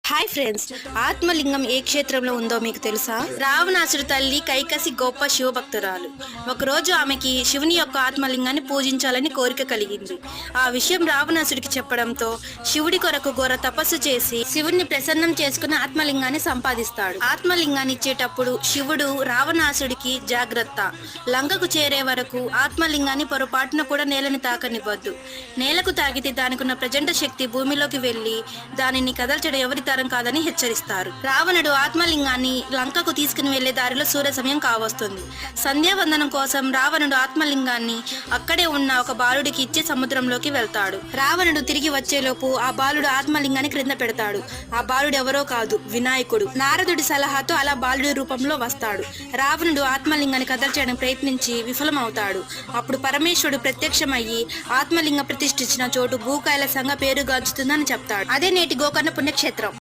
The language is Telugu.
హాయ్ ఫ్రెండ్స్, ఆత్మలింగం ఏ క్షేత్రంలో ఉందో మీకు తెలుసా? రావణాసుడి తల్లి కైకసి గొప్ప శివభక్తురాలు. ఒకరోజు ఆమెకి శివుని యొక్క ఆత్మలింగాన్ని పూజించాలని కోరిక కలిగింది. ఆ విషయం రావణాసుడికి చెప్పడంతో శివుడి కొరకు ఘోర తపస్సు చేసి శివుడిని ప్రసన్నం చేసుకుని ఆత్మలింగాన్ని సంపాదిస్తాడు. ఆత్మలింగాన్ని ఇచ్చేటప్పుడు శివుడు రావణాసుడికి జాగ్రత్త, లంకకు చేరే వరకు ఆత్మలింగాన్ని పొరపాటున కూడా నేలని తాకనివ్వద్దు. నేలకు తాకితే దానికున్న ప్రచండ శక్తి భూమిలోకి వెళ్లి దానిని కదల్చడం ఎవరి తరం కాదని హెచ్చరిస్తారు. రావణుడు ఆత్మలింగాన్ని లంకకు తీసుకుని వెళ్లే దారిలో సూర్య సమయం కావస్తుంది. సంధ్యావందనం కోసం రావణుడు ఆత్మలింగాన్ని అక్కడే ఉన్న ఒక బాలుడికి ఇచ్చి సముద్రంలోకి వెళ్తాడు. రావణుడు తిరిగి వచ్చేలోపు ఆ బాలుడు ఆత్మలింగాన్ని క్రింద పెడతాడు. ఆ బాలుడు ఎవరో కాదు, వినాయకుడు. నారదుడి సలహాతో అలా బాలుడి రూపంలో వస్తాడు. రావణుడు ఆత్మలింగాన్ని కదల్చడానికి ప్రయత్నించి విఫలమవుతాడు. అప్పుడు పరమేశ్వరుడు ప్రత్యక్షమయ్యి ఆత్మలింగ ప్రతిష్ఠించిన చోటు భూకైలాసంగా పేరుగాంచుతుందని చెప్తాడు. అదే నేటి గోకర్ణ పుణ్యక్షేత్రం.